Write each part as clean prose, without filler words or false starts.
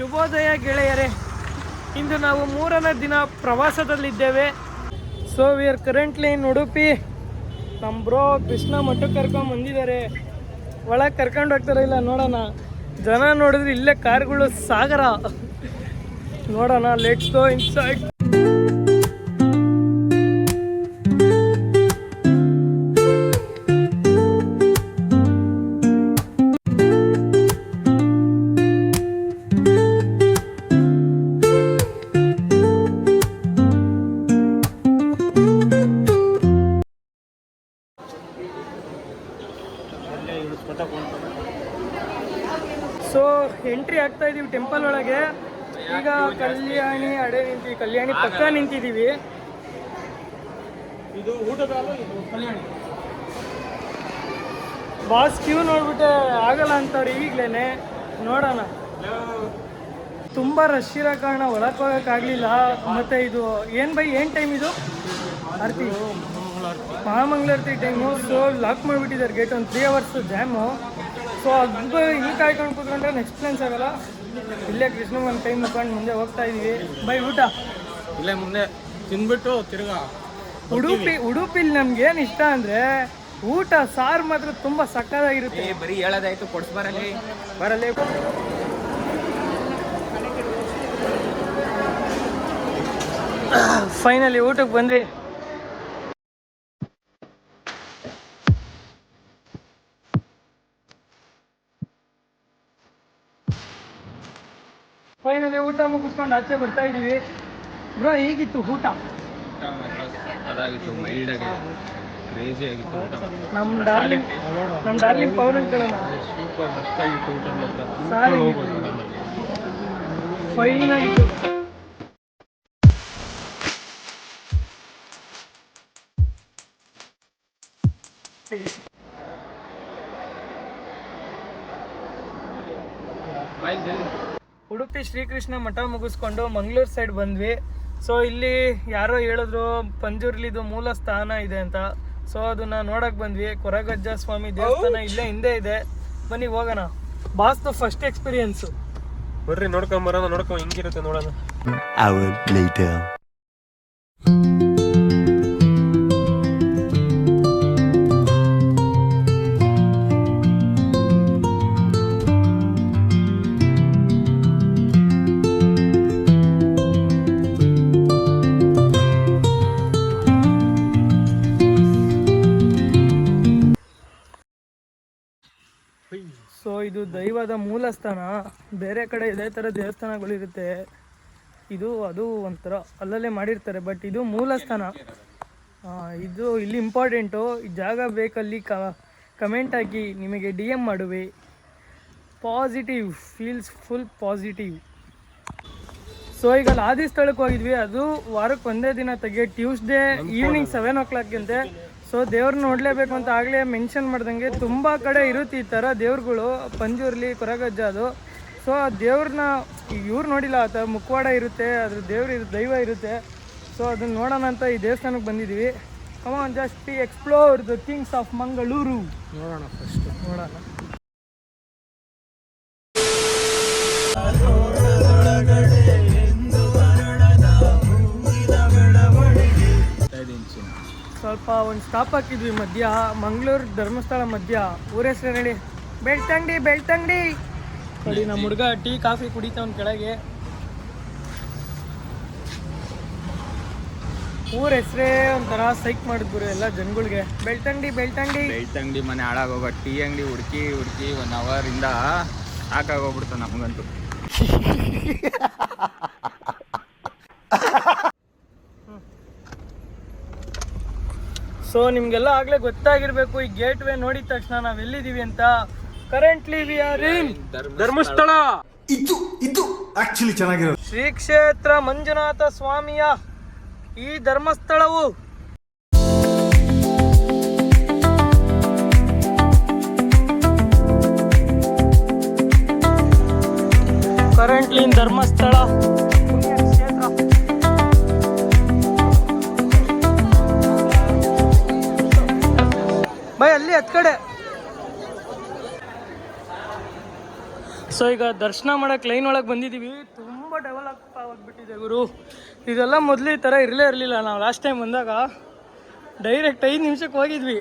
ಶುಭೋದಯ ಗೆಳೆಯರೇ. ಇಂದು ನಾವು 3ನೇ ದಿನ ಪ್ರವಾಸದಲ್ಲಿದ್ದೇವೆ. ಸೊ ವಿ ಆರ್ ಕರೆಂಟ್ಲಿ ಇನ್ ಉಡುಪಿ. ನಮ್ಮ ಬ್ರೋ ಕೃಷ್ಣ ಮಠಕ್ಕೆ ಕರ್ಕೊಂಡು ಬಂದಿದ್ದಾರೆ. ಒಳಗೆ ಕರ್ಕೊಂಡು ಹೋಗ್ತಾರೆ ಇಲ್ಲ ನೋಡೋಣ. ಜನ ನೋಡಿದ್ರೆ ಇಲ್ಲೇ ಕಾರ್ಗಳು ಸಾಗರ. ನೋಡೋಣ, let's go inside. So entry ಆಗ್ತಾ ಇದೀವಿ ಟೆಂಪಲ್ ಒಳಗೆ. ಈಗ ಕಲ್ಯಾಣಿ ಕಲ್ಯಾಣಿ ಪಕ್ಕ ನಿಂತಿದ್ದೀವಿ. ಇದು ಊಟದ ಕಲ್ಯಾಣಿ ಬಾಸ್ ಕ್ಯೂ ನೋಡ್ಬಿಟ್ಟೆ ಆಗಲ್ಲ ಅಂತಾರೆ ಈಗಲೇ. ನೋಡೋಣ, ತುಂಬ ರಶ್ ಇರೋ ಕಾರಣ ಒಳಗೆ ಹೋಗೋಕ್ಕಾಗಲಿಲ್ಲ. ಮತ್ತು ಇದು ಏನು ಟೈಮ್ ಇದು? ಆರತಿ, ಮಹಾಮಂಗಳಾರತಿ ಟೈಮು. ಸೊ ಲಾಕ್ ಮಾಡಿಬಿಟ್ಟಿದ್ದಾರೆ ಗೇಟ್. ಒಂದು 3 hours ಜಾಮು. ಸೊ ಅದು ಹಿಂಗೆ ಕಾಯ್ಕೊಂಡು ಕೂತ್ಕೊಂಡ್ರೆ ನೆಕ್ಸ್ಟ್ ಪ್ಲೇನ್ಸ್ ಆಗಲ್ಲ. ಇಲ್ಲೇ ಕೃಷ್ಣಗೆ ಒಂದು ಟೈಮ್ ಮುಗ್ಕೊಂಡು ಮುಂದೆ ಹೋಗ್ತಾ ಇದೀವಿ. ಬೈ ಊಟ ಇಲ್ಲೇ ಮುಂದೆ ತಿಂದ್ಬಿಟ್ಟು ತಿರ್ಗಾ ಉಡುಪಿಲಿ ನಮ್ಗೆ ಏನು ಇಷ್ಟ ಅಂದರೆ ಊಟ ಸಾರು ಮಾತ್ರ ತುಂಬ ಸಕ್ಕತ್ತಾಗಿರುತ್ತೆ. ಬರೀ ಹೇಳೋದಾಯ್ತು, ಕೊಡ್ಸ್ ಬರಲಿ. ಫೈನಲಿ ಊಟಕ್ಕೆ ಬಂದ್ವಿ. ಫೈನಲಿ ಊಟ ಮುಗಿಸ್ಕೊಂಡು ಆಚೆ ಬರ್ತಾ ಇದೀವಿ. ಬ್ರೋ ಹೇಗಿತ್ತು ಊಟ? ಅದಾಗಿತ್ತು, ಮೈಲ್ಡ್ ಆಗಿ ಕ್ರೇಜಿ ಆಗಿತ್ತು ಊಟ. ನಮ್ಮ ಡಾರ್ಲಿಂಗ್ ಪವನ್ ಅಂಕಲ್ ಸೂಪರ್ ಮಸ್ತಾಗಿತ್ತು ಊಟ ಮಾತ್ರ. ಫೈನ್ ಆಗಿತ್ತು. ಉಡುಪಿ ಶ್ರೀಕೃಷ್ಣ ಮಠ ಮುಗಿಸ್ಕೊಂಡು ಮಂಗಳೂರು ಸೈಡ್ ಬಂದ್ವಿ. ಸೊ ಇಲ್ಲಿ ಯಾರೋ ಹೇಳಿದ್ರು ಪಂಜುರ್ಲಿದು ಮೂಲ ಸ್ಥಾನ ಇದೆ ಅಂತ. ಸೊ ಅದನ್ನ ನೋಡಕ್ ಬಂದ್ವಿ. ಕೊರಗಜ್ಜ ಸ್ವಾಮಿ ದೇವಸ್ಥಾನ ಇಲ್ಲೇ ಹಿಂದೆ ಇದೆ. ಬನ್ನಿ ಹೋಗೋಣ. ಬಾಸ್ದು ಫಸ್ಟ್ ಎಕ್ಸ್ಪೀರಿಯನ್ಸು. ಬರ್ರಿ ನೋಡ್ಕೊಂಬರೋಣ. ಹಿಂಗಿರುತ್ತೆ ನೋಡೋಣ. ಸೊ ಇದು ದೈವದ ಮೂಲ ಸ್ಥಾನ. ಬೇರೆ ಕಡೆ ಇದೇ ಥರ ದೇವಸ್ಥಾನಗಳಿರುತ್ತೆ. ಅದು ಒಂಥರ ಅಲ್ಲಲ್ಲೇ ಮಾಡಿರ್ತಾರೆ. ಬಟ್ ಇದು ಮೂಲ ಸ್ಥಾನ. ಇದು ಇಲ್ಲಿ ಇಂಪಾರ್ಟೆಂಟು. ಈ ಜಾಗ ಬೇಕಲ್ಲಿ ಕಮೆಂಟ್ ಹಾಕಿ, ನಿಮಗೆ DM ಮಾಡುವೆ. Positive feels, full positive. So ಈಗ ಆದಿ ಸ್ಥಳಕ್ಕೆ ಹೋಗಿದ್ವಿ. ಅದು ವಾರಕ್ಕೆ ಒಂದೇ ದಿನ ಟ್ಯೂಸ್ಡೇ ಈವ್ನಿಂಗ್ 7 o'clock ಅಂತೆ. ಸೊ ದೇವ್ರನ್ನ ನೋಡಲೇಬೇಕು ಅಂತ ಆಗಲೇ ಮೆನ್ಷನ್ ಮಾಡ್ದಂಗೆ ತುಂಬ ಕಡೆ ಇರುತ್ತೆ ಈ ಥರ ದೇವ್ರುಗಳು. ಪಂಜುರ್ಲಿ, ಕೊರಗಜ್ಜ ಅದು. ಸೊ ಆ ದೇವ್ರನ್ನ ಇವ್ರು ನೋಡಿಲ್ಲ, ಆ ಥರ ಮುಖವಾಡ ಇರುತ್ತೆ, ಅದ್ರ ದೈವ ಇರುತ್ತೆ. ಸೊ ಅದನ್ನ ನೋಡೋಣ ಅಂತ ಈ ದೇವಸ್ಥಾನಕ್ಕೆ ಬಂದಿದ್ದೀವಿ. Come on, just explore the things of Mangaluru. ನೋಡೋಣ. ಸ್ವಲ್ಪ ಒಂದು ಸ್ಟಾಪ್ ಹಾಕಿದ್ವಿ ಮಧ್ಯ, ಮಂಗಳೂರು ಧರ್ಮಸ್ಥಳ ಮಧ್ಯ. ಊರ ಹೆಸರು ಹೇಳಿ? ಬೆಳ್ತಂಗಡಿ. ನೋಡಿ ನಮ್ಮ ಹುಡುಗ ಟೀ ಕಾಫಿ ಕುಡಿತಾವನ್ ಕೆಳಗೆ. ಊರ ಹೆಸರೇ ಒಂಥರ ಸೈಕ್ ಮಾಡಿದ್ಬಿರು ಎಲ್ಲ ಜನಗಳಿಗೆ. ಬೆಳ್ತಂಗಡಿ ಮನೆ ಹಾಳಾಗೋಗ. ಟೀ ಅಂಗಡಿ ಹುಡುಕಿ 1 hour ಇಂದ ಸಾಕಾಗೋಗ್ಬಿಡ್ತು ನಮಗಂತೂ. ಸೊ ನಿಮ್ಗೆಲ್ಲ ಆಗಲೇ ಗೊತ್ತಾಗಿರ್ಬೇಕು ಈ ಗೇಟ್ ವೇ ನೋಡಿದ ತಕ್ಷಣ ನಾವು ಎಲ್ಲಿದ್ದೀವಿ ಅಂತ. ಕರೆಂಟ್ಲಿ ವಿ ಆರ್ ಇನ್ ಧರ್ಮಸ್ಥಳ. ಇದು ಆಕ್ಚುಲಿ ಚೆನ್ನಾಗಿರೋದು. ಶ್ರೀ ಕ್ಷೇತ್ರ ಮಂಜುನಾಥ ಸ್ವಾಮಿಯ ಈ ಧರ್ಮಸ್ಥಳವು ಕರೆಂಟ್ಲಿ ಇನ್ ಧರ್ಮಸ್ಥಳ ಕ್ಷೇತ್ರ. ಬೈ ಅಲ್ಲಿ ಹತ್ ಕಡೆ. ಸೊ ಈಗ ದರ್ಶನ ಮಾಡೋಕ್ಕೆ ಲೈನ್ ಒಳಗೆ ಬಂದಿದ್ದೀವಿ. ತುಂಬ ಡೆವಲಪ್ ಆಗಿಬಿಟ್ಟಿದೆ ಗುರು. ಇದೆಲ್ಲ ಮೊದಲು ಈ ಥರ ಇರಲಿಲ್ಲ. ನಾವು ಲಾಸ್ಟ್ ಟೈಮ್ ಬಂದಾಗ ಡೈರೆಕ್ಟ್ 5 ನಿಮಿಷಕ್ಕೆ ಹೋಗಿದ್ವಿ.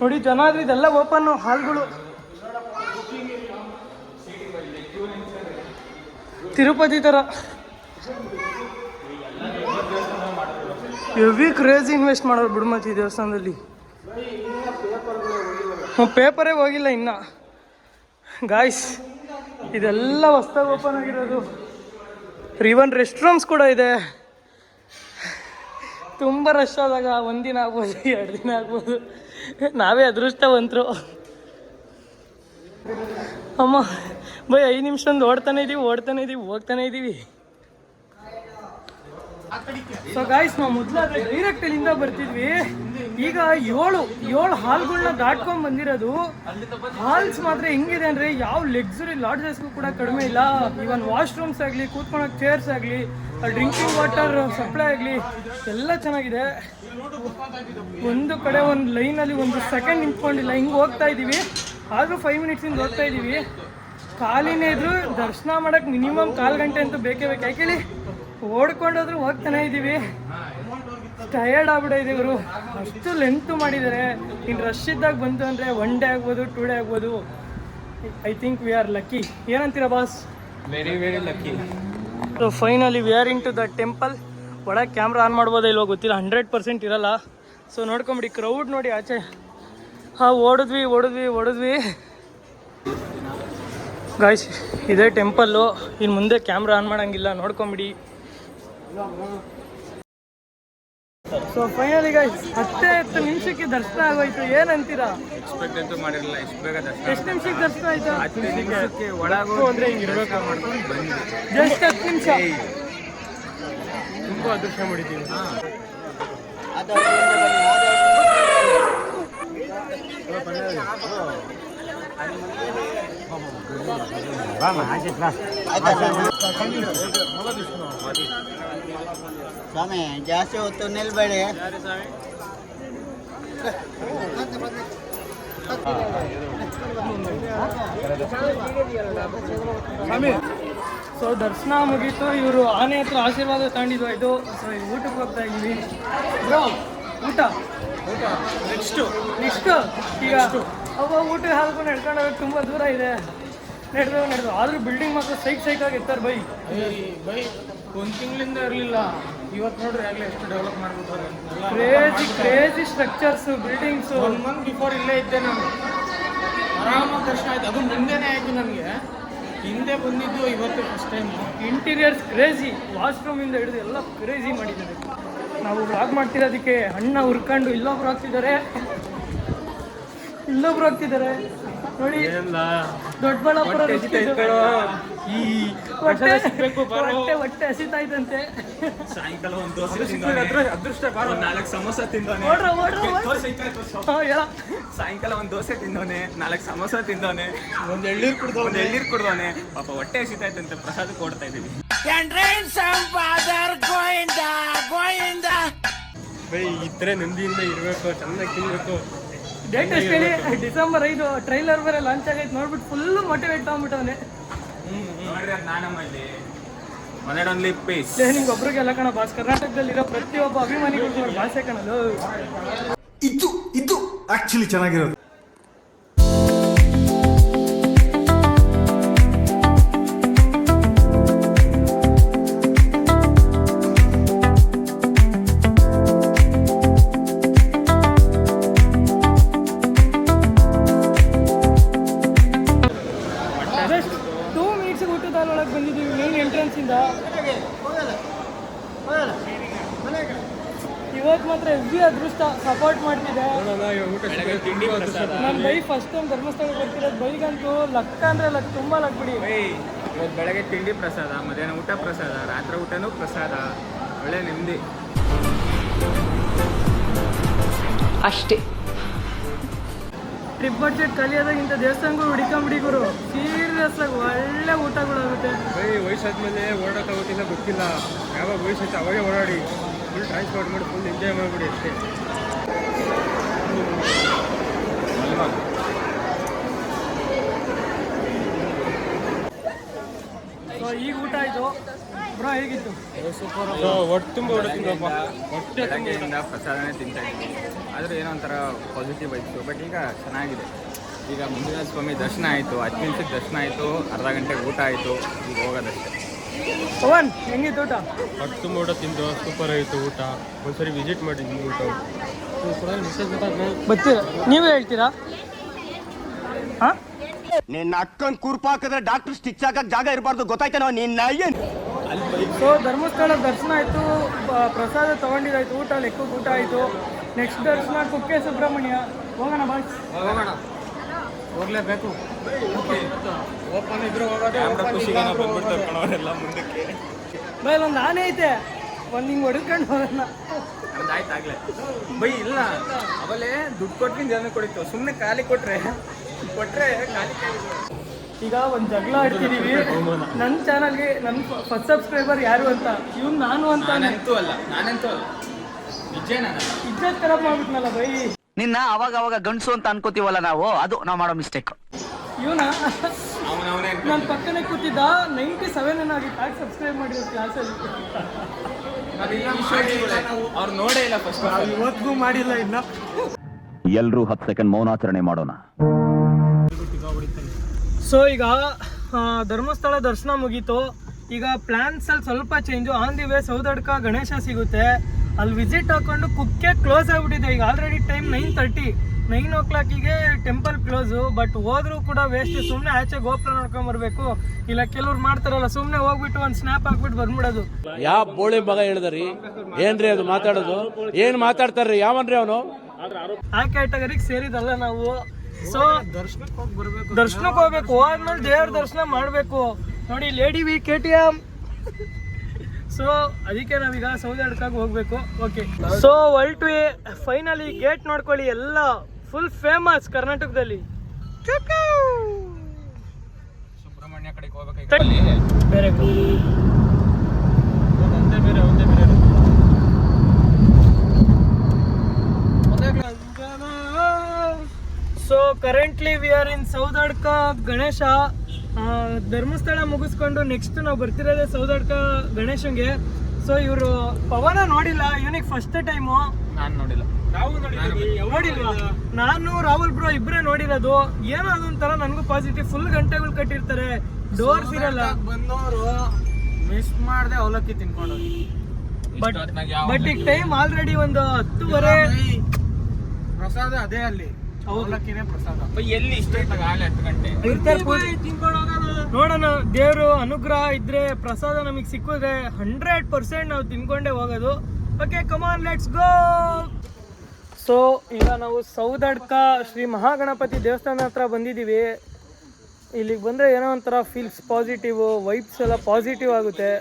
ನೋಡಿ ಜನ ಆದ್ರೆ ಇದೆಲ್ಲ ಓಪನ್ ಹಾಲ್ಗಳು. ತಿರುಪತಿ ಥರ ಹೆವಿ ಕ್ರೇಜ್ ಇನ್ವೆಸ್ಟ್ ಮಾಡೋರು ಬಿಡುಮತಿ ದೇವಸ್ಥಾನದಲ್ಲಿ. ಪೇಪರೇ ಹೋಗಿಲ್ಲ ಇನ್ನ ಗಾಯ್ಸ್. ಇದೆಲ್ಲ ಹೊಸ್ದಾಗಿ ಓಪನ್ ಆಗಿರೋದು. ಈವನ್ ರೆಸ್ಟ್ ರೂಮ್ಸ್ ಕೂಡ ಇದೆ. ತುಂಬ ರಶ್ ಆದಾಗ 1 ದಿನ ಆಗ್ಬೋದು, 2 ದಿನ ಆಗ್ಬೋದು. ನಾವೇ ಅದೃಷ್ಟವಂತರು. ಅಮ್ಮ ಬೈ 5 ನಿಮಿಷ ಓಡ್ತಾನೆ ಇದ್ದೀವಿ ಹೋಗ್ತಾನೆ ಇದ್ದೀವಿ. ಸೊ ಗಾಯ್ಸ್, ನಾವು ಮೊದಲಾದ್ರೆ ಡೈರೆಕ್ಟ್ ಇಲ್ಲಿಂದ ಬರ್ತಿದ್ವಿ. ಈಗ 7 ಹಾಲ್ಗಳನ್ನ ದಾಟ್ಕೊಂಡ್ ಬಂದಿರೋದು. ಹಾಲ್ಸ್ ಮಾತ್ರ ಹೆಂಗಿದೆ ಅಂದ್ರೆ ಯಾವ ಲಕ್ಸುರಿ ಲಾಡ್ಜಸ್ಗೂ ಕೂಡ ಕಡಿಮೆ ಇಲ್ಲ. ಈವನ್ ವಾಶ್ರೂಮ್ಸ್ ಆಗಲಿ, ಕೂತ್ಕೊಳಕ್ ಚೇರ್ಸ್ ಆಗಲಿ, ಡ್ರಿಂಕಿಂಗ್ ವಾಟರ್ ಸಪ್ಲೈ ಆಗಲಿ ಎಲ್ಲ ಚೆನ್ನಾಗಿದೆ. ಒಂದು ಕಡೆ ಒಂದು ಲೈನಲ್ಲಿ 1 ಸೆಕೆಂಡ್ ನಿಂತ್ಕೊಂಡಿಲ್ಲ. ಹಿಂಗೆ ಹೋಗ್ತಾ ಇದ್ದೀವಿ. ಆದರೂ 5 ಮಿನಿಟ್ಸಿಂದ ಹೋಗ್ತಾ ಇದ್ದೀವಿ. ಖಾಲಿನೇ ಇದ್ರು ದರ್ಶನ ಮಾಡೋಕ್ಕೆ ಮಿನಿಮಮ್ 1/4 ಗಂಟೆ ಅಂತೂ ಬೇಕೇ ಬೇಕು. ಯಾಕೇಳಿ ಓಡ್ಕೊಂಡೋದ್ರೂ ಹೋಗ್ತಾನೆ ಇದ್ದೀವಿ. ಟಯರ್ಡ್ ಆಗ್ಬಿಟ್ಟಿದೆ ಇವರು. ಅಷ್ಟು ಲೆಂತ್ ಮಾಡಿದ್ದಾರೆ. ಇನ್ನು ರಶ್ ಇದ್ದಾಗ ಬಂತು ಅಂದರೆ 1 ಡೇ ಆಗ್ಬೋದು, 2 ಡೇ ಆಗ್ಬೋದು. I think we are lucky. ಏನಂತೀರಾ boss? Very very lucky. So finally we are into the temple. ಒಳಗೆ ಕ್ಯಾಮ್ರಾ ಆನ್ ಮಾಡ್ಬೋದಾ ಇಲ್ವೋ ಗೊತ್ತಿಲ್ಲ, 100% ಇರಲ್ಲ. ಸೊ ನೋಡ್ಕೊಂಬಿಡಿ, ಕ್ರೌಡ್ ನೋಡಿ ಆಚೆ. ಓಡಿದ್ವಿ ಗಾಯ್ಸ್. ಇದೇ ಟೆಂಪಲ್ಲು. ಇನ್ನು ಮುಂದೆ ಕ್ಯಾಮ್ರಾ ಆನ್ ಮಾಡೋಂಗಿಲ್ಲ, ನೋಡ್ಕೊಂಬಿಡಿ. ಸೊ ಫೈನಲಿ ಗಾಯ್ಸ್ 10 ನಿಮಿಷಕ್ಕೆ ದರ್ಶನ ಆಗೋಯ್ತು. ಏನಂತೀರಾ? ಎಕ್ಸ್ಪೆಕ್ಟ್ ಅಂತೂ ಮಾಡಿರಲಿಲ್ಲ ಇಷ್ಟು ಬೇಗ ದರ್ಶನ. ಎಷ್ಟು ನಿಮಿಷಕ್ಕೆ ದರ್ಶನ ಆಯ್ತು? 10 ನಿಮಿಷಕ್ಕೆ ಒಳಗೆ ಅಂದರೆ ಹಿಂಗೆ ಇರಬೇಕು ಮಾಡ್ಕೊಂಡು ಬಂದ್ವಿ. ಜಸ್ಟ್ 10 ನಿಮಿಷ. ತುಂಬ ಅದೃಷ್ಟ ಮಾಡಿದ್ದೀವಿ. ಸ್ವಾಮಿ ಜಾಸ್ತಿ ಹೊತ್ತು ನಿಲ್ಬೇಡಿ. ಸೊ ದರ್ಶನ ಮುಗೀತು. ಇವರು ಆನೆ ಹತ್ರ ಆಶೀರ್ವಾದ ತಗೊಂಡಿದ್ದು ಆಯಿತು. ಸೊ ಈಗ ಊಟಕ್ಕೆ ಹೋಗ್ತಾ ಇದ್ದೀವಿ. ಊಟ ನೆಕ್ಸ್ಟ್ ಈಗ ಊಟಕ್ಕೆ ಹಾಲ್ಕೊಂಡು ನಡ್ಕೊಂಡು ಹೋಗೋದು ತುಂಬ ದೂರ ಇದೆ. ನಡೆದು ಆದರೂ ಬಿಲ್ಡಿಂಗ್ ಮಾತ್ರ ಸೈಕಾಗಿ ಇರ್ತಾರೆ ಬೈ. 1 ತಿಂಗಳಿಂದ ಇರಲಿಲ್ಲ. ಇವತ್ತು ನೋಡ್ರಿ ಆಗಲೇ ಎಷ್ಟು ಡೆವಲಪ್ ಮಾಡ್ಬಿಟ್ಟಾರೆ. Crazy structures, buildings. 1 month before ಇಲ್ಲೇ ಇದ್ದೆ ನಾನು. ಆರಾಮಾಗಿ ದರ್ಶನ ಆಯ್ತು. ಅದು ಮುಂದೆನೇ ಆಯಿತು ನನಗೆ. ಹಿಂದೆ ಬಂದಿದ್ದು ಇವತ್ತು ಫಸ್ಟ್ ಟೈಮ್. Interiors crazy. ವಾಶ್ರೂಮಿಂದ ಹಿಡಿದು ಎಲ್ಲ ಕ್ರೇಜಿ ಮಾಡಿದ್ದಾರೆ. ನಾವು ವ್ಲಾಗ್ ಮಾಡ್ತಿರೋದಕ್ಕೆ ಅಣ್ಣ ಹುರ್ಕೊಂಡು ಇಲ್ಲೊಬ್ರು ಆಗ್ತಿದ್ದಾರೆ ನೋಡಿ. ದೊಡ್ಡಬಳ್ಳಾಪುರ ಹೊಟ್ಟೆ ಹಸಿತಾ ಇದ್ದಂತೆ. ಸಾಯಂಕಾಲ ಒಂದು ದೋಸೆ ಅದೃಷ್ಟ 4 ಸಮೋಸ ತಿಂದೋನೆ. ಸಾಯಂಕಾಲ ಒಂದು ದೋಸೆ ತಿಂದೋನೆ, 4 ಸಮೋಸ ತಿಂದೋನೆ, ಒಂದು ಎಳ್ನೀರು ಕುಡ್ದೋನೆ. ಪಾಪ ಹೊಟ್ಟೆ ಹಸಿತಾ ಇದ್ದಂತೆ. ಪ್ರಸಾದ ಕೊಡ್ತಾ ಇದೀವಿ. ಇದ್ರೆ ನೆಮ್ಮದಿಯಿಂದ ಇರಬೇಕು, ಚೆನ್ನಾಗಿ ತಿನ್ಬೇಕು. ಡೇಟ್ ಎಷ್ಟು ಹೇಳಿ? ಡಿಸೆಂಬರ್ 5 ಟ್ರೈಲರ್ ಬೇರೆ ಲಾಂಚ್ ಆಗೈತೆ. ನೋಡ್ಬಿಟ್ಟು ಫುಲ್ ಮೋಟಿವೇಟ್ ತಗೊಂಡ್ಬಿಟ್ಟವನೆ. Only piece. ನಿಂಗೆ ಒಬ್ರಿಗೆಲ್ಲ ಕಣ ಬಾಸ್. ಕರ್ನಾಟಕದಲ್ಲಿರೋ ಪ್ರತಿಯೊಬ್ಬ ಅಭಿಮಾನಿಗಳು ಭಾಷೆ ಕಣಲು. ಇದು ಆಕ್ಚುಲಿ ಚೆನ್ನಾಗಿರೋದು. ಜಸ್ಟ್ 2 ಮಿನಿಟ್ಸ್ ಊಟದ ಒಳಗೆ ಬಂದಿದ್ದೀವಿ ಮೇನ್ ಎಂಟ್ರೆನ್ಸ್ ಇಂದ. ಇವತ್ತು ಮಾತ್ರ ಹೆವಿ ಅದೃಷ್ಟ ಸಪೋರ್ಟ್ ಮಾಡ್ತಿದೆ. ತಿಂಡಿ ಪ್ರಸಾದ. ನಾನು ಬೈ ಫಸ್ಟ್ ಟೈಮ್ ಧರ್ಮಸ್ಥಳಕ್ಕೆ ಬರ್ತಿರೋದು. ಬೈಗಂತೂ ಲಕ್ಕ ಅಂದರೆ ಲಕ್, ತುಂಬ ಲಕ್ ಬಿಡಿ. ಇವತ್ತು ಬೆಳಗ್ಗೆ ತಿಂಡಿ ಪ್ರಸಾದ, ಮಧ್ಯಾಹ್ನ ಊಟ ಪ್ರಸಾದ, ರಾತ್ರಿ ಊಟನೂ ಪ್ರಸಾದ. ಒಳ್ಳೆ ನೆಮ್ಮದಿ ಅಷ್ಟೇ. ಟ್ರಿಪ್ ಬಡ್ಜೆಟ್ ಕಲಿಯೋದಾಗಿಂತ ದೇವಸ್ಥಾನಗಳು ಹುಡುಕೊಂಬಿಡಿ ಗುರು. ಸೀರಿಯಸ್ ಆಗಿ ಒಳ್ಳೆ ಊಟಗಳಾಗುತ್ತೆ. ವಯಸ್ಸಾದ್ಮೇಲೆ ಓಡಾಡೋಕ್ಕಾಗೋದಿಲ್ಲ, ಗೊತ್ತಿಲ್ಲ. ಯಾವಾಗ ವಯಸ್ಸೈತೆ ಅವಾಗೇ ಓಡಾಡಿ, ಫುಲ್ ಟ್ರಾನ್ಸ್ಪೋರ್ಟ್ ಮಾಡಿ ಫುಲ್ ಎಂಜಾಯ್ ಮಾಡಿಬಿಡಿ ಅಷ್ಟೇ. ಸೊ ಈಗ ಊಟ ಆಯಿತು ಬ್ರೋ, ಹೇಗಿತ್ತು? ಹೊಟ್ಟೆ ತುಂಬ ಹೊಟ್ಟೆ ಬೆಳಗ್ಗೆಯಿಂದ ಪ್ರಸಾದನೇ ತಿಂತಾ ಇದ್ವಿ. ಆದರೂ ಏನೋ ಒಂಥರ ಪಾಸಿಟಿವ್ ಆಯಿತು. ಬಟ್ ಈಗ ಚೆನ್ನಾಗಿದೆ. ಈಗ ಮಂಜುನಾಥ ಸ್ವಾಮಿ ದರ್ಶನ ಆಯಿತು, 10 ನಿಮಿಷಕ್ಕೆ ದರ್ಶನ ಆಯಿತು, ಅರ್ಧ ಗಂಟೆಗೆ ಊಟ ಆಯಿತು. ಈಗ ಹೋಗೋದಷ್ಟೇ. ಪವನ್ ಹೆಂಗಿತ್ತು ಊಟ? ಹೊಟ್ಟೆ ತುಂಬ ಊಟ ತಿಂದು ಸೂಪರ್ ಆಗಿತ್ತು ಊಟ. ಒಂದ್ಸರಿ ವಿಸಿಟ್ ಮಾಡಿದ್ವಿ ಊಟ. ಬರ್ತೀರಾ? ನೀವೇ ಹೇಳ್ತೀರಾ? ಹಾಂ, ನಿನ್ನ ಅಕ್ಕನ್ ಕುರ್ಪ ಹಾಕಿದ್ರೆ ಡಾಕ್ಟರ್ ಸ್ಟಿಚ್ ಹಾಕಕ್ ಜಾಗ ಇರಬಾರ್ದು, ಗೊತ್ತಾಯ್ತೇನೋ ನಿನ್ನ ಏನ್. ಸೊ ಧರ್ಮಸ್ಥಳ ದರ್ಶನ ಆಯಿತು, ಪ್ರಸಾದ ತೊಗೊಂಡಿದ್ದಾಯ್ತು, ಊಟ ಲೆಕ್ಕಕ್ಕೆ ಊಟ ಆಯಿತು. ನೆಕ್ಸ್ಟ್ ದರ್ಶನ ಕುಕ್ಕೆ ಸುಬ್ರಹ್ಮಣ್ಯ. ಹೋಗೋಣ ಬಾಯ್. ಹೋಗೋಣ, ಹೋಗ್ಲೇಬೇಕು. ಕ್ಯಾಮ್ರಾ ಖುಷಿಗೆ ನಾವು ಬಂದ್ಬಿಡ್ತಾರೆ ಕಣವರೆಲ್ಲ ಮುಂದಕ್ಕೆ. ಬೈ ಒಂದು ಆನೆ ಐತೆ, ಒಂದು ಹಿಂಗೆ ಹೊಡ್ಕೊಂಡು ಹೋಗೋಣ. ಆಯ್ತು ಆಗ್ಲೇ ಬೈ. ಇಲ್ಲ ಅವಲೇ ದುಡ್ಡು ಕೊಟ್ಟು ಜನ ಕೊಡಿತ್ತು, ಸುಮ್ಮನೆ ಖಾಲಿ ಕೊಟ್ರೆ ಖಾಲಿ. ಈಗ ಒಂದು ಜಗಳ ಆಡ್ತಿದ್ದೀವಿ. ನನ್ನ ಚಾನಲ್ಗೆ ನನ್ನ ಫಸ್ಟ್ ಸಬ್ಸ್ಕ್ರೈಬರ್ ಯಾರು ಅಂತ, ಇವ್ನು ನಾನು ಅಂತ. ನಾನಂತೂ ಅಲ್ಲ ನಿಜ. ನಾನು ಇಜ್ಜತ್ ಖರಾಬ್ ಮಾಡ್ಬಿಟ್ನಲ್ಲ ಬೈ. ನಿನ್ನ ಅವಾಗ ಗಂಡಸು ಅಂತ ಅನ್ಕೋತೀವಲ್ಲ ನಾವು, ಅದು ನಾವು ಮಾಡೋ ಮಿಸ್ಟೇಕ್. ಇವನ ಅವನವನೇ ನನ್ನ ಪಕ್ಕನೇ ಕೂತಿದ್ದ. 97 ಆಗಿತ್ತು. ಯಾಕೆ ಸಬ್ಸ್ಕ್ರೈಬ್ ಮಾಡಿರೋ ಕ್ಲಾಸಲ್ಲಿ? ಅವ್ರು ನೋಡೇ ಇಲ್ಲ ಫಸ್ಟ್. ಇವತ್ತಿಗೂ ಮಾಡಿಲ್ಲ ಇನ್ನ. ಎಲ್ರೂ 10 ಸೆಕೆಂಡ್ ಮೌನಾಚರಣೆ ಮಾಡೋಣ. ಸೊ ಈಗ ಧರ್ಮಸ್ಥಳ ದರ್ಶನ ಮುಗೀತು. ಈಗ ಪ್ಲ್ಯಾನ್ಸಲ್ಲಿ ಸ್ವಲ್ಪ change. On the way Sowdadka Ganesha ಸಿಗುತ್ತೆ, ಅಲ್ಲಿ ವಿಸಿಟ್ ಹಾಕೊಂಡು ಕುಕ್ಕೆ ಕ್ಲೋಸ್ ಆಗಿಬಿಟ್ಟಿದೆ. ಈಗ already time 9:30. 9 o'clock temple close. But ಹೋದ್ರೂ ಕೂಡ ವೇಸ್ಟ್. ಸುಮ್ಮನೆ ಆಚೆ ಗೋಪುರ ನೋಡ್ಕೊಂಬರ್ಬೇಕು. ಇಲ್ಲ ಕೆಲವ್ರು ಮಾಡ್ತಾರಲ್ಲ, ಸುಮ್ಮನೆ ಹೋಗ್ಬಿಟ್ಟು ಒಂದು ಸ್ನ್ಯಾಪ್ ಹಾಕ್ಬಿಟ್ಟು ಬಂದ್ಬಿಡೋದು. ಯಾವ ಬೋಳಿ ಮಗ ಹೇಳಿದ್ರಿ? ಏನ್ರಿ ಅದು ಮಾತಾಡೋದು? ಏನ್ ಮಾತಾಡ್ತಾರ್ರಿ? ಯಾವನ್ರಿ ಅವನು? ಆ ಕ್ಯಾಟಗರಿಗೆ ಸೇರಿದಲ್ಲ ನಾವು. ಸೊ ದರ್ಶನಕ್ಕೆ ಹೋಗ್ಬೇಕು. ಹೋದ್ಮೇಲೆ ದೇವ್ರ ದರ್ಶನ ಮಾಡಬೇಕು. ನೋಡಿ ಲೇಡಿ ವಿ KTM. ಸೊ ಅದಕ್ಕೆ ನಾವೀಗ ಸೌದಡ್ಕಾಗ ಹೋಗ್ಬೇಕು. ಓಕೆ, ಸೊ ಹೊಲ್ಟ್ವಿ. ಫೈನಲಿ ಗೇಟ್ ನೋಡ್ಕೊಳ್ಳಿ, ಎಲ್ಲ ಫುಲ್ ಫೇಮಸ್ ಕರ್ನಾಟಕದಲ್ಲಿ. ಸುಬ್ರಹ್ಮಣ್ಯ ಕಡೆಗೆ ಹೋಗ್ಬೇಕಾಗಿ ಬೇರೆ so currently we are in Sowdadka Ganesha. Dharmasthala ಮುಗಿಸ್ಕೊಂಡು ನೆಕ್ಸ್ಟ್ ನಾವು ಬರ್ತಿರೋದೇ ಸೌದಡ್ಕ ಗಣೇಶಂಗೆ. ಸೊ ಇವರು ಪವನ ನೋಡಿಲ್ಲ, ಇವನಿಗೆ ಫಸ್ಟ್ ಟೈಮು. ನಾನು ನೋಡಿಲ್ಲ. ನೋಡಿಲ್ವಾ? ನಾನು ರಾಹುಲ್ ಬ್ರೋ ಇಬ್ಬರೇ ನೋಡಿರೋದು. ಏನೋ ಅದೊಂಥರ ನನಗೂ ಪಾಸಿಟಿವ್. ಫುಲ್ ಗಂಟೆಗಳು ಕಟ್ಟಿರ್ತಾರೆ, ಡೋರ್ಸ್ ಇರಲ್ಲ. ಬಂದವರು ಮಿಸ್ ಮಾಡದೆ ಅವಲಕ್ಕಿ ತಿನ್ಕೊಂಡು ಬಟ್ ಈಗ ಟೈಮ್ ಆಲ್ರೆಡಿ ಒಂದು 10:30. ಪ್ರಸಾದ ಅದೇ ಅಲ್ಲಿ ಅವಲಕ್ಕಿನೇ ಪ್ರಸಾದ. ಎಲ್ಲಿ ಇಷ್ಟ ಆಗಲೇ 10 ಗಂಟೆ ನೋಡೋಣ, ದೇವರು ಅನುಗ್ರಹ ಇದ್ರೆ ಪ್ರಸಾದ ನಮಗೆ ಸಿಕ್ಕಿದ್ರೆ 100% ನಾವು ತಿನ್ಕೊಂಡೇ ಹೋಗೋದು. Okay, come on let's go. So ಈಗ ನಾವು ಸೌದಡ್ಕ ಶ್ರೀ ಮಹಾಗಣಪತಿ ದೇವಸ್ಥಾನ ಹತ್ರ ಬಂದಿದ್ದೀವಿ. ಇಲ್ಲಿಗೆ ಬಂದರೆ ಏನೋ ಒಂಥರ ಫೀಲ್ಸ್ ಪಾಸಿಟಿವ್, ವೈಬ್ಸ್ ಎಲ್ಲ ಪಾಸಿಟಿವ್ ಆಗುತ್ತೆ.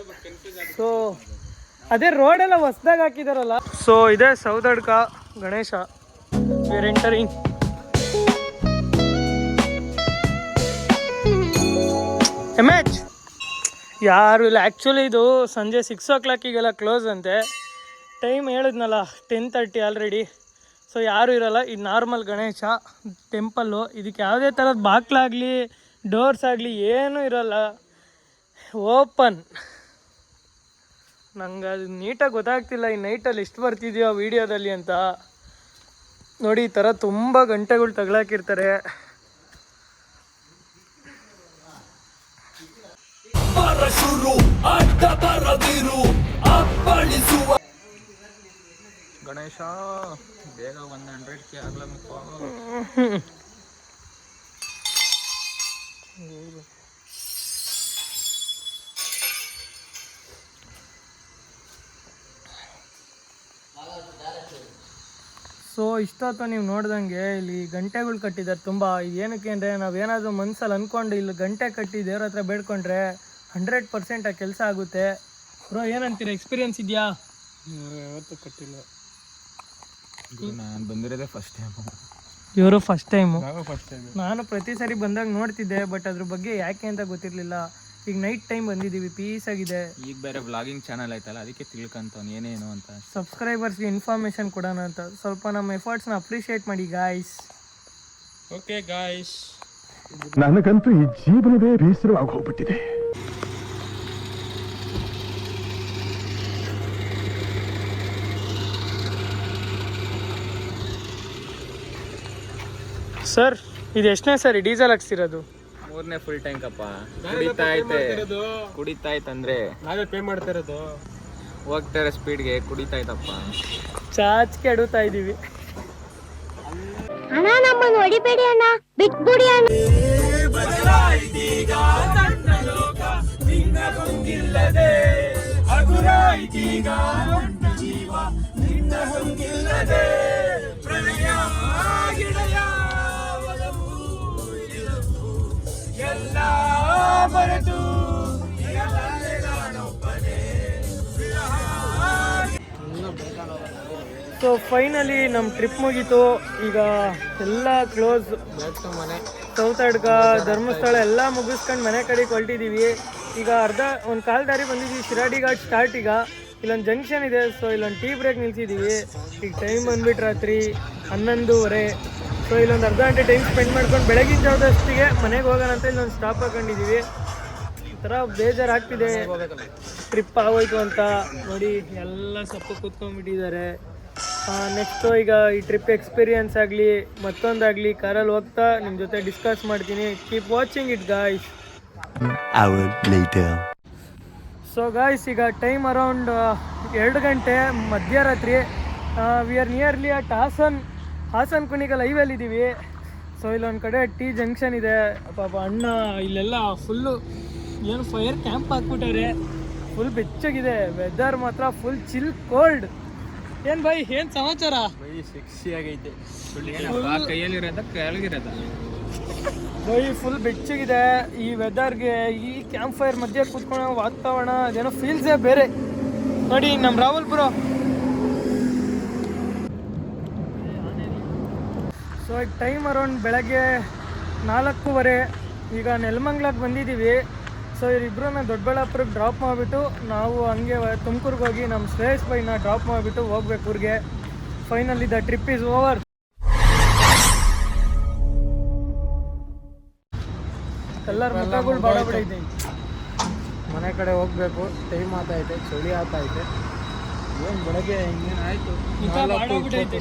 ಸೊ ಅದೇ ರೋಡೆಲ್ಲ ಹೊಸ್ದಾಗಿ ಹಾಕಿದಾರಲ್ಲ. ಸೊ ಇದೇ Sowdadka Ganesha. We are entering. MH ಯಾರು ಇಲ್ಲ. ಆ್ಯಕ್ಚುಲಿ ಇದು ಸಂಜೆ 6 o'clock ಕ್ಲೋಸ್ ಅಂತೆ. ಟೈಮ್ ಹೇಳಿದ್ನಲ್ಲ 10:30 ಆಲ್ರೆಡಿ. ಸೊ ಯಾರೂ ಇರೋಲ್ಲ. ಇದು ನಾರ್ಮಲ್ ಗಣೇಶ ಟೆಂಪಲ್ಲು. ಇದಕ್ಕೆ ಯಾವುದೇ ಥರದ ಬಾಕ್ಲಾಗಲಿ ಡೋರ್ಸ್ ಆಗಲಿ ಏನೂ ಇರೋಲ್ಲ, ಓಪನ್. ನಂಗೆ ಅದು ನೀಟಾಗಿ ಗೊತ್ತಾಗ್ತಿಲ್ಲ ಈ ನೈಟಲ್ಲಿ ಎಷ್ಟು ಬರ್ತಿದೆಯೋ ವೀಡಿಯೋದಲ್ಲಿ ಅಂತ. ನೋಡಿ ಈ ಥರ ತುಂಬ ಗಂಟೆಗಳು ತಗಲಾಕಿರ್ತಾರೆ. ಗಣೇಶ ಬೇಗ 100K ಆಗ್ಲಪ್ಪ. ಸೊ ಇಷ್ಟೊತ್ತು ನೀವು ನೋಡ್ದಂಗೆ ಇಲ್ಲಿ ಗಂಟೆಗಳು ಕಟ್ಟಿದ್ದಾರೆ ತುಂಬ. ಏನಕ್ಕೆ ಅಂದರೆ ನಾವೇನಾದರೂ ಮನಸ್ಸಲ್ಲಿ ಅಂದ್ಕೊಂಡು ಇಲ್ಲಿ ಗಂಟೆ ಕಟ್ಟಿ ದೇವ್ರ ಹತ್ರ ಬೇಡ್ಕೊಂಡ್ರೆ 100% ಆ ಕೆಲಸ ಆಗುತ್ತೆ. ಬ್ರೋ ಏನಂತೀರ, ಎಕ್ಸ್ಪೀರಿಯನ್ಸ್ ಇದೆಯಾ? ಯಾವತ್ತೂ ಕಟ್ಟಿಲ್ಲ. ನಾನು ಬಂದಿರೋದೇ ಫಸ್ಟ್ ಟೈಮು. ಇವರು ಫಸ್ಟ್ ಟೈಮು. First time. ನಾನು ಪ್ರತಿ ಸಾರಿ ಬಂದಾಗ ನೋಡ್ತಿದ್ದೆ, ಬಟ್ ಅದ್ರ ಬಗ್ಗೆ ಯಾಕೆ ಅಂತ ಗೊತ್ತಿರಲಿಲ್ಲ. ಈಗ ನೈಟ್ ಟೈಮ್ ಬಂದಿದ್ದೀವಿ, ಪೀಸ್ ಆಗಿದೆ. ಈಗ ಬೇರೆ ವ್ಲಾಗಿಂಗ್ ಚಾನಲ್ ಆಯ್ತಲ್ಲ, ಅದಕ್ಕೆ ತಿಳ್ಕೊಂತವ್ನು ಏನೇನು ಅಂತ. ಸಬ್ಸ್ಕ್ರೈಬರ್ಸ್ಗೆ ಇನ್ಫಾರ್ಮೇಷನ್ ಕೊಡೋಣ ಅಂತ ಸ್ವಲ್ಪ ನಮ್ಮ ಎಫರ್ಟ್ಸ್ನ ಅಪ್ರಿಷಿಯೇಟ್ ಮಾಡಿ ಗಾಯ್ಸ್. ಓಕೆ ಗಾಯ್ಸ್, ನನಗಂತೂ ಈ ಜೀವನವೇ ಬೇಸರವಾಗಿ ಹೋಗ್ಬಿಟ್ಟಿದೆ. ಸರ್ ಇದು ಎಷ್ಟನೇ ಸರಿ ಡೀಸೆಲ್ ಹಾಕ್ಸಿರೋದು? 3ನೇ ಫುಲ್ ಟ್ಯಾಂಕ್ ಅಪ್ಪ. ಕುಡಿತಾ ಐತಂದ್ರೆ ನಾವೇ ಪೇ ಮಾಡ್ತಾ ಇರೋದು. ಹೋಗ್ತಾರೆ ಸ್ಪೀಡ್ಗೆ ಕುಡಿತಾ ಐತಪ್ಪ. ಚಾಚ್ಕೆ ಅಡುತ್ತಾ ಇದ್ದೀವಿ. ಅಣ್ಣ ನಮ್ಮನ್ನು ಹೊಡಿಬೇಡಿ ಅಣ್ಣ, ಬಿಟ್ಬಿಡಿ ಅಣ್ಣ. ಸೊ ಫೈನಲಿ ನಮ್ಮ ಟ್ರಿಪ್ ಮುಗೀತು. ಈಗ ಎಲ್ಲ ಕ್ಲೋಸ್. ಸೌತಡ್ಕ, ಧರ್ಮಸ್ಥಳ ಎಲ್ಲ ಮುಗಿಸ್ಕೊಂಡು ಮನೆ ಕಡೆಗೆ ಹೊರಟಿದ್ದೀವಿ. ಈಗ ಒಂದು ಕಾಲ್ ದಾರಿ ಬಂದಿದ್ದೀವಿ, ಶಿರಾಡಿ ಘಾಟ್ ಸ್ಟಾರ್ಟ್. ಈಗ ಇಲ್ಲೊಂದು ಜಂಕ್ಷನ್ ಇದೆ, ಸೊ ಇಲ್ಲೊಂದು ಟೀ ಬ್ರೇಕ್ ನಿಲ್ಸಿದ್ದೀವಿ. ಈಗ ಟೈಮ್ ಬಂದ್ಬಿಟ್ಟು ರಾತ್ರಿ 11:30. ಸೊ ಇಲ್ಲೊಂದು ಅರ್ಧ ಗಂಟೆ ಟೈಮ್ ಸ್ಪೆಂಡ್ ಮಾಡ್ಕೊಂಡು ಬೆಳಗಿನ ಜಾವದಷ್ಟಿಗೆ ಮನೆಗೆ ಹೋಗೋಣ ಅಂತ ಇಲ್ಲೊಂದು ಸ್ಟಾಪ್ ಹಾಕೊಂಡಿದ್ದೀವಿ. ಈ ಥರ ಬೇಜಾರಾಗ್ತಿದೆ, ಟ್ರಿಪ್ ಆಗೋಯ್ತು ಅಂತ. ನೋಡಿ ಎಲ್ಲ ಸಪ್ಪು ಕೂತ್ಕೊಂಡ್ಬಿಟ್ಟಿದ್ದಾರೆ. ನೆಕ್ಸ್ಟು ಈಗ ಈ ಟ್ರಿಪ್ ಎಕ್ಸ್ಪೀರಿಯನ್ಸ್ ಆಗಲಿ ಮತ್ತೊಂದಾಗಲಿ ಕಾರಲ್ಲಿ ಹೋಗ್ತಾ ನಿಮ್ಮ ಜೊತೆ ಡಿಸ್ಕಸ್ ಮಾಡ್ತೀನಿ. Keep watching it guys. So guys, ಈಗ ಟೈಮ್ ಅರೌಂಡ್ 2 ಗಂಟೆ ಮಧ್ಯರಾತ್ರಿ. ವಿ ಆರ್ ನಿಯರ್ಲಿ ಅಟ್ ಹಾಸನ್ ಕುಣಿಗಲ್ ಹೈವೇಲಿದ್ದೀವಿ. ಸೊ ಇಲ್ಲೊಂದು ಕಡೆ ಟೀ ಜಂಕ್ಷನ್ ಇದೆ. ಪಾಪ ಅಣ್ಣ ಇಲ್ಲೆಲ್ಲ ಫುಲ್ಲು ಏನು ಫೈರ್ ಕ್ಯಾಂಪ್ ಹಾಕ್ಬಿಟ್ಟವ್ರೆ. ಫುಲ್ ಬೆಚ್ಚಗಿದೆ, ವೆದರ್ ಮಾತ್ರ ಫುಲ್ ಚಿಲ್ ಕೋಲ್ಡ್. ಏನು ಬೈ, ಏನು ಸಮಾಚಾರ? ಸೆಕ್ಸಿ ಆಗೈತೆ. ಕೈಯಲ್ಲಿರೋದ ಕೆಳಗಿರೋದ ಬೈ ಫುಲ್ ಬೆಚ್ಚಗಿದೆ. ಈ ವೆದರ್ಗೆ ಈ ಕ್ಯಾಂಪ್ ಫೈರ್ ಮಧ್ಯೆ ಕೂತ್ಕೊಳ್ಳೋ ವಾತಾವರಣ ಅದೇನೋ ಫೀಲ್ಸೇ ಬೇರೆ. ನೋಡಿ ನಮ್ಮ ರಾಹುಲ್ ಬ್ರೋ. ಸೊ ಈಗ ಟೈಮ್ ಅರೌಂಡ್ ಬೆಳಗ್ಗೆ 4:15. ಈಗ ನೆಲಮಂಗ್ಲಕ್ಕೆ ಬಂದಿದ್ದೀವಿ. ಸೊ ಇವರಿಬ್ಬರನ್ನ ದೊಡ್ಡಬಳ್ಳಾಪುರಕ್ಕೆ ಡ್ರಾಪ್ ಮಾಡಿಬಿಟ್ಟು ನಾವು ಹಂಗೆ ತುಮಕೂರಿಗೆ ಹೋಗಿ ನಮ್ಮ ಶ್ರೇಯಸ್ ಬೈನ ಡ್ರಾಪ್ ಮಾಡಿಬಿಟ್ಟು ಹೋಗ್ಬೇಕು ಊರಿಗೆ. Finally the trip is over. ಎಲ್ಲರ ಮುಖಗಳು ಬಾಡಬಿಡೈತೆ. ಮನೆ ಕಡೆ ಹೋಗ್ಬೇಕು, ಟೈಮ್ ಆಗ್ತೈತೆ, ಚಳಿ ಆಗ್ತೈತೆ. ಏನು ಬೆಳಗ್ಗೆ ಇನ್ನೇನು ಆಯಿತು. ಮುಖ ಬಾಡಬಿಟ್ಟೈತೆ.